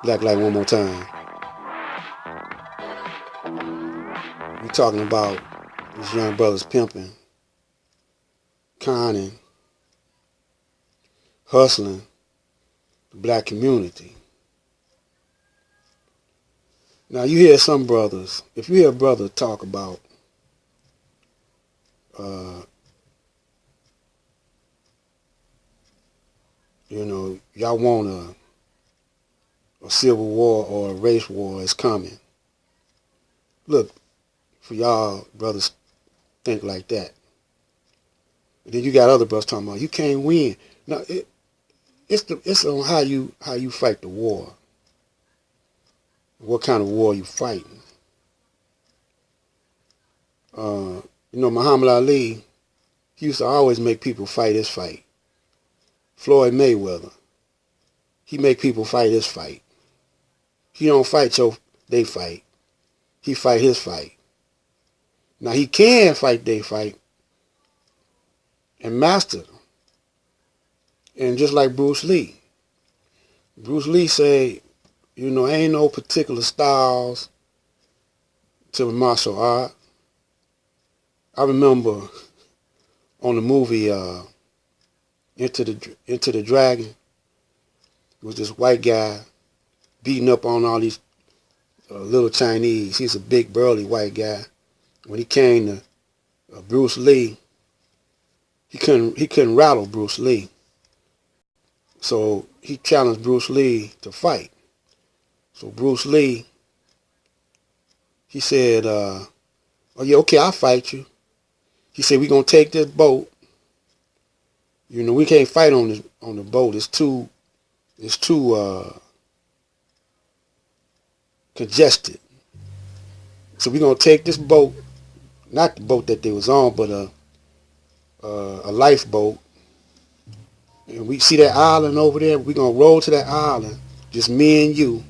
Black light one more time. We talking about these young brothers pimping, conning, hustling the black community. Now you hear some brothers, if you hear a brother talk about y'all want a civil war or a race war is coming. Look, for y'all brothers think like that. And then you got other brothers talking about you can't win. No, it's on how you fight the war. What kind of war you fighting. Muhammad Ali, he used to always make people fight his fight. Floyd Mayweather, he make people fight his fight. He don't fight so they fight. He fight his fight. Now he can fight they fight and master them. And just like Bruce Lee said, ain't no particular styles to martial art. I remember on the movie Into the Dragon, it was this white guy beating up on all these little Chinese. He's a big, burly white guy. When he came to Bruce Lee, he couldn't rattle Bruce Lee. So he challenged Bruce Lee to fight. So Bruce Lee, he said, "Oh yeah, okay, I'll fight you." He said, "We're gonna take this boat. We can't fight on the boat. It's too congested. So we're gonna take this boat, not the boat that they was on, but a lifeboat. And we see that island over there. We're gonna roll to that island, just me and you,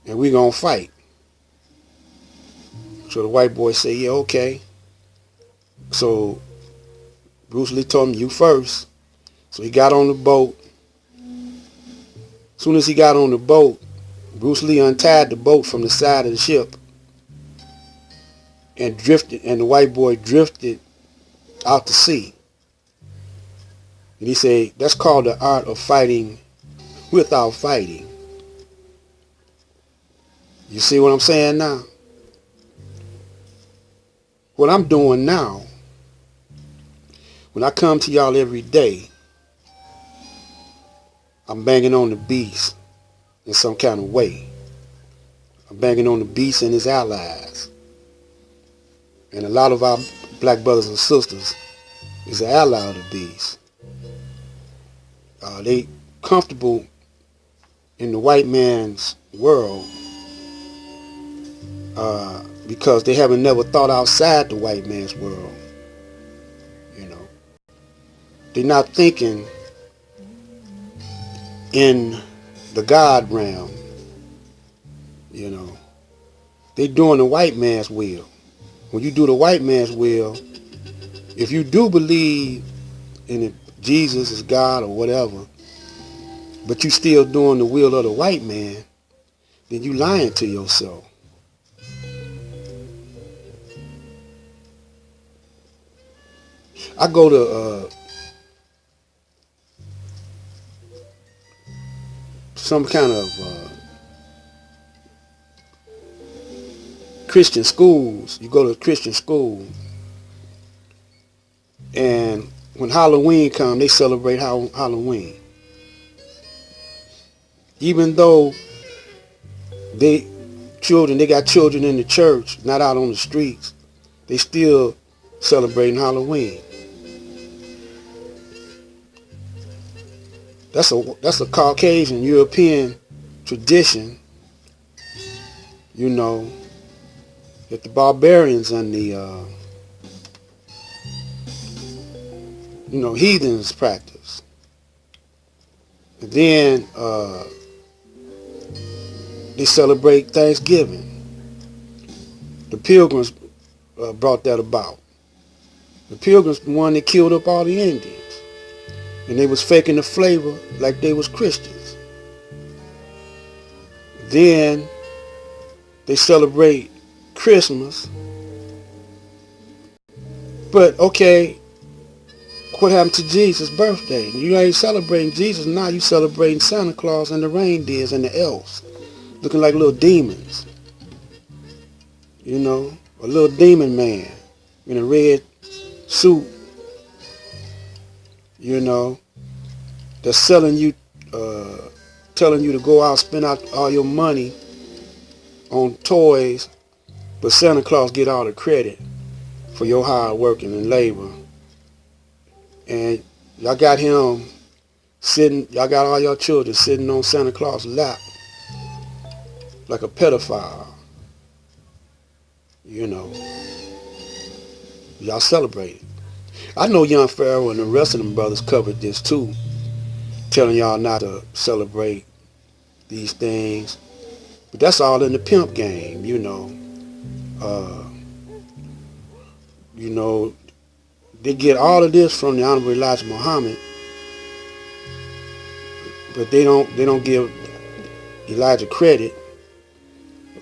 and we're gonna fight." So the white boy said, "Yeah, okay." So Bruce Lee told him, "You first." So he got on the boat. As soon as he got on the boat, Bruce Lee untied the boat from the side of the ship and the white boy drifted out to sea. And he said, that's called the art of fighting without fighting. You see what I'm saying now? What I'm doing now, when I come to y'all every day, I'm banging on the beast in some kind of way. I'm banging on the beast and his allies. And a lot of our black brothers and sisters is an ally of the beast. They comfortable in the white man's world because they haven't never thought outside the white man's world. They're not thinking in the God realm. They doing the white man's will. When you do the white man's will, if you do believe in it, Jesus is God or whatever, but you still doing the will of the white man, then you lying to yourself. I go to some kind of Christian schools. You go to a Christian school, and when Halloween comes, they celebrate Halloween. Even though they got children in the church, not out on the streets, they still celebrating Halloween. That's a Caucasian European tradition, that the barbarians and the heathens practice. And then they celebrate Thanksgiving. The Pilgrims brought that about. The Pilgrims the one that killed up all the Indians. And they was faking the flavor like they was Christians. Then they celebrate Christmas. But okay, what happened to Jesus' birthday? You ain't celebrating Jesus now. You celebrating Santa Claus and the reindeers and the elves, looking like little demons. You know, a little demon man in a red suit. You know, that's selling you, telling you to go out, spend out all your money on toys, but Santa Claus get all the credit for your hard working and labor. And y'all got him sitting, y'all got all your children sitting on Santa Claus' lap like a pedophile. You know, y'all celebrate it. I know young Pharaoh and the rest of them brothers covered this too, telling y'all not to celebrate these things. But that's all in the pimp game, you know. You know, they get all of this from the Honorable Elijah Muhammad, but they don't give Elijah credit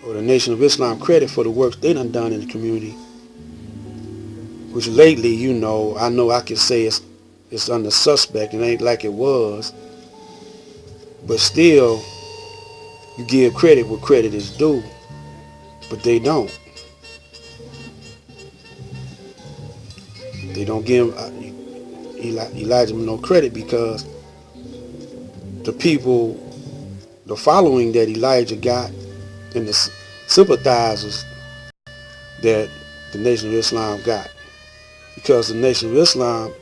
or the Nation of Islam credit for the works they done in the community. Which lately, you know I can say it's under suspect. It ain't like it was, but still, you give credit where credit is due, but they don't. They don't give Elijah no credit because the people, the following that Elijah got, and the sympathizers that the Nation of Islam got. Because the Nation of Islam,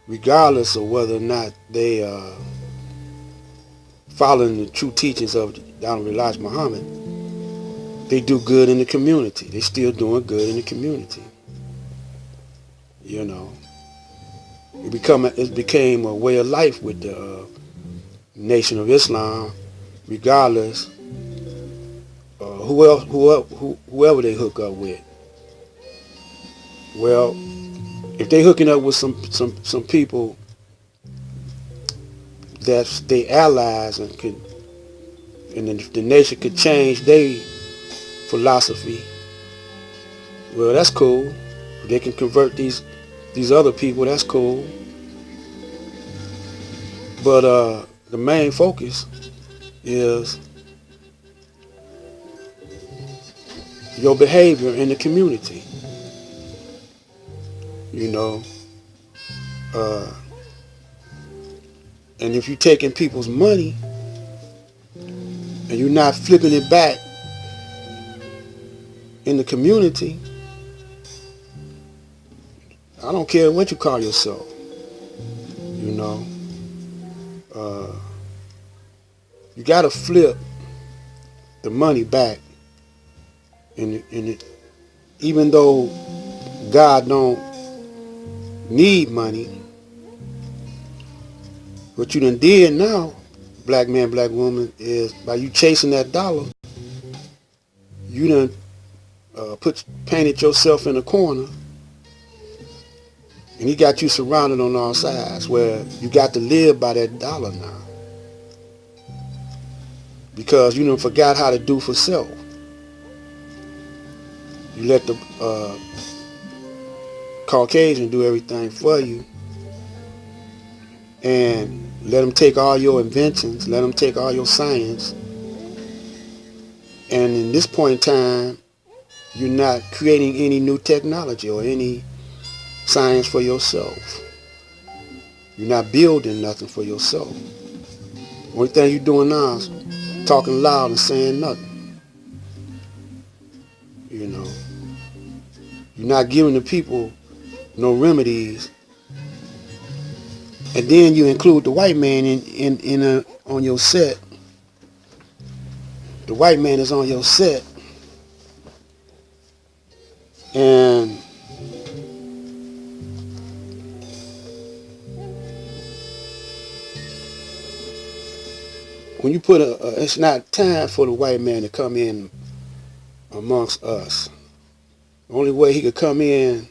regardless of whether or not they following the true teachings of Honorable Elijah Muhammad, they do good in the community. They still doing good in the community. You know, it became a way of life with the Nation of Islam, regardless whoever they hook up with. Well, if they hooking up with some people that's they allies and the nation could change their philosophy, well, that's cool. They can convert these other people, that's cool. But the main focus is your behavior in the community. You know, and if you're taking people's money and you're not flipping it back in the community, I don't care what you call yourself. You know, you got to flip the money back in it, even though God don't need money. What you done did now, black man, black woman, is by you chasing that dollar, you done painted yourself in a corner, and he got you surrounded on all sides, where you got to live by that dollar now, because you done forgot how to do for self. You let the Caucasian do everything for you, and let them take all your inventions, let them take all your science, and in this point in time, you're not creating any new technology or any science for yourself. You're not building nothing for yourself. Only thing you're doing now is talking loud and saying nothing. You know, you're not giving the people no remedies, and then you include the white man on your set. The white man is on your set, and when you put it's not time for the white man to come in amongst us. The only way he could come in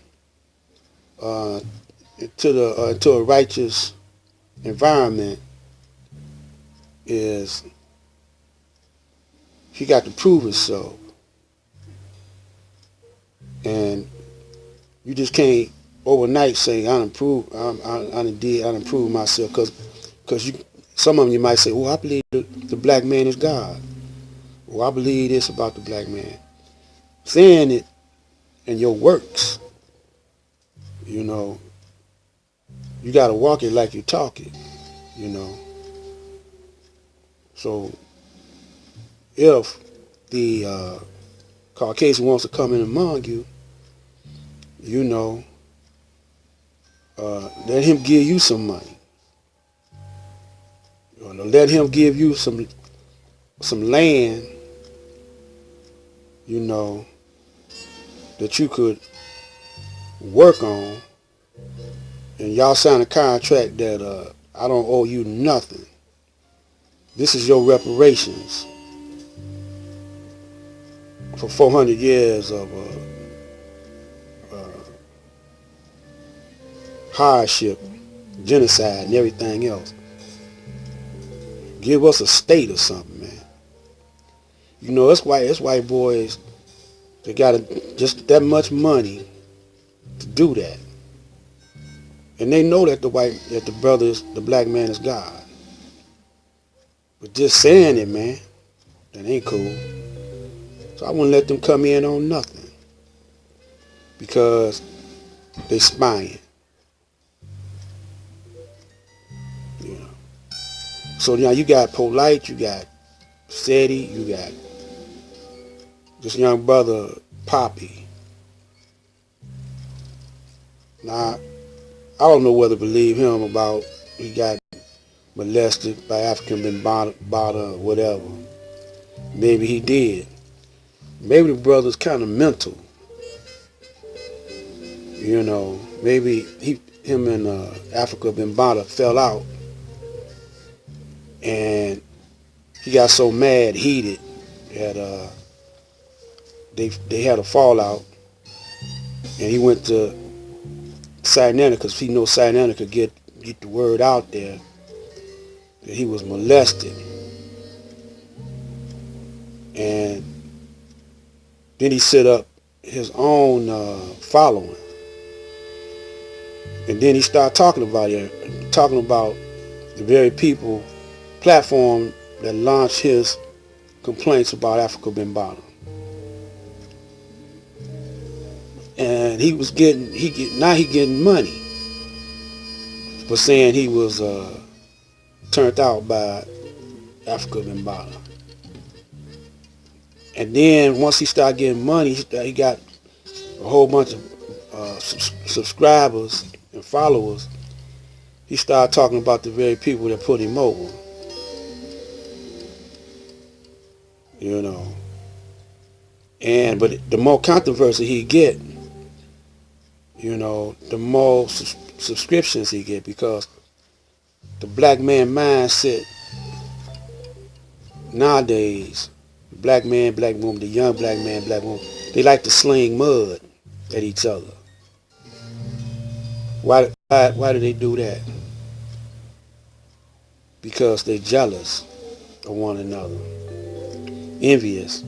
into a righteous environment is he got to prove himself. And you just can't overnight say I done proved myself, because some of them you might say, well, I believe the black man is God. Well, I believe this about the black man. Saying it in your works, you know, you got to walk it like you talk it, you know. So if the Caucasian wants to come in among you, you know, let him give you some money. Or let him give you some land, you know, that you could work on, and y'all sign a contract that I don't owe you nothing. This is your reparations for 400 years of hardship, genocide, and everything else. Give us a state or something, man. You know, it's white boys, they got just that much money to do that. And they know that the black man is God. But just saying it, man, that ain't cool. So I wouldn't let them come in on nothing, because they spying. You know. So now you got Polight, you got Seti, you got this young brother Poppy. Now I don't know whether to believe him about he got molested by African Bambaataa or whatever. Maybe he did. Maybe the brother's kind of mental. You know, maybe him and Africa Bambaataa fell out, and he got so mad, heated, that they had a fallout, and he went to Sinana, because he knows Sinana could get the word out there that he was molested. And then he set up his own following. And then he started talking about the very people, platform that launched his complaints about Africa Bambaataa. And he getting money for saying he was turned out by Africa Bambaataa. And then once he started getting money, he got a whole bunch of subscribers and followers. He started talking about the very people that put him over. You know. But the more controversy he get, you know, the more subscriptions he get, because the black man mindset nowadays, black man, black woman, the young black man, black woman, they like to sling mud at each other. Why do they do that? Because they're jealous of one another, envious,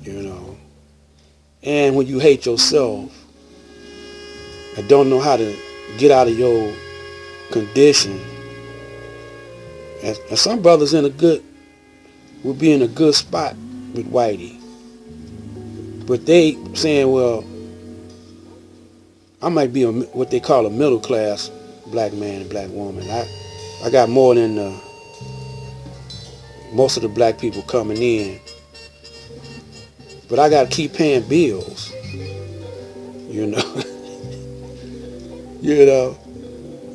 you know. And when you hate yourself and don't know how to get out of your condition, and some brothers will be in a good spot with Whitey, but they saying, well, I might be what they call a middle class black man and black woman. I got more than most of the black people coming in, but I got to keep paying bills, you know. You know,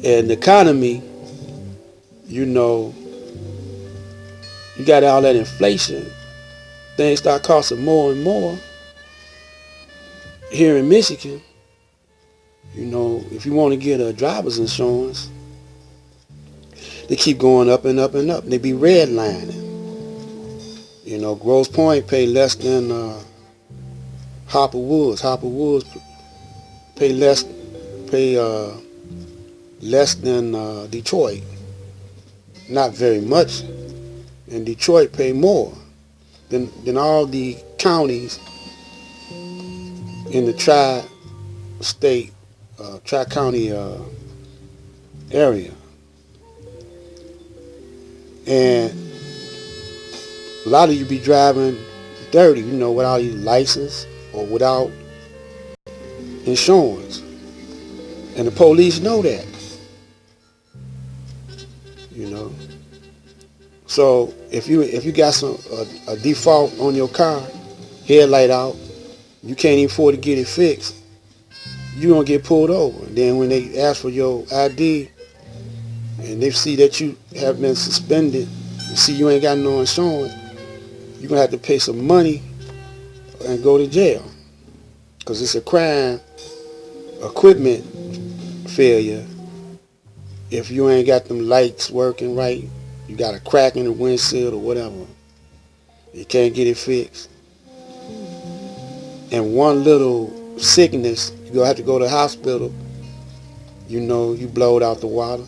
and the economy, you know, you got all that inflation, things start costing more and more. Here in Michigan, you know, if you want to get a driver's insurance, they keep going up and up and up. They be redlining. You know, Grosse Pointe pay less than Harper Woods. Harper Woods pay less than Detroit. Not very much. And Detroit pay more. than all the counties in the tri-state, tri-county area. And a lot of you be driving dirty, without your license or without insurance. And the police know that, So if you got a default on your car, headlight out, you can't even afford to get it fixed, you're going to get pulled over. And then when they ask for your ID and they see that you have been suspended and see you ain't got no insurance, you're going to have to pay some money and go to jail. Because it's a crime, equipment failure, if you ain't got them lights working right, you got a crack in the windshield or whatever, you can't get it fixed. And one little sickness, you're going to have to go to the hospital, you blowed out the water,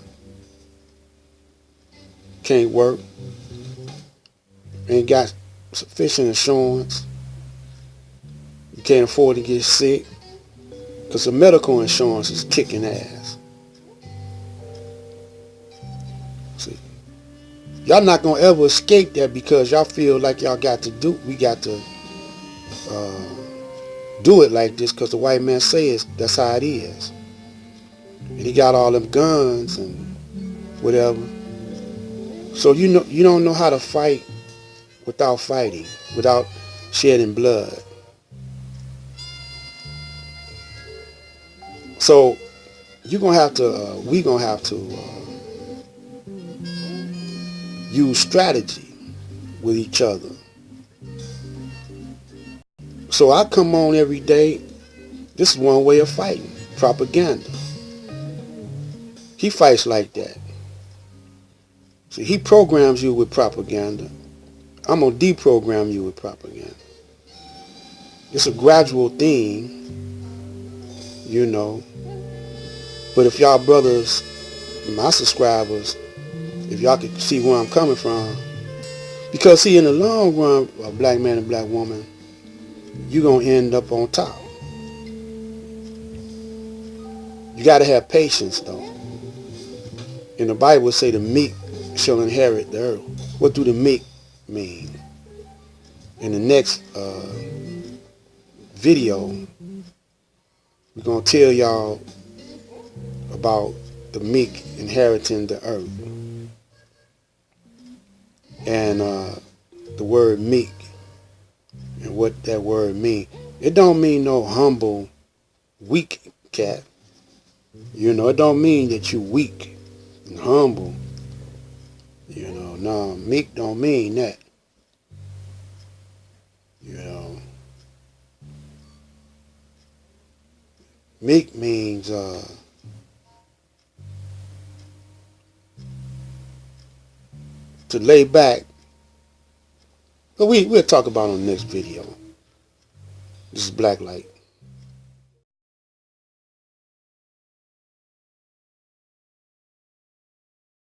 can't work, ain't got sufficient insurance, you can't afford to get sick, because the medical insurance is kicking ass. See, y'all not going to ever escape that because y'all feel like we got to do it like this because the white man says that's how it is. And he got all them guns and whatever. So you don't know how to fight without fighting, without shedding blood. So we're gonna have to use strategy with each other. So I come on every day. This is one way of fighting, propaganda. He fights like that. See, he programs you with propaganda. I'm going to deprogram you with propaganda. It's a gradual thing, But if y'all brothers, my subscribers, if y'all could see where I'm coming from, because see, in the long run, a black man and black woman, you're going to end up on top. You got to have patience, though. And the Bible say the meek shall inherit the earth. What do the meek mean? In the next video, we're going to tell y'all about the meek inheriting the earth. And the word meek and what that word mean. It don't mean no humble, weak cat. It don't mean that you weak and humble. No, meek don't mean that. Meek means to lay back. But we'll talk about it on the next video. This is Blacklight.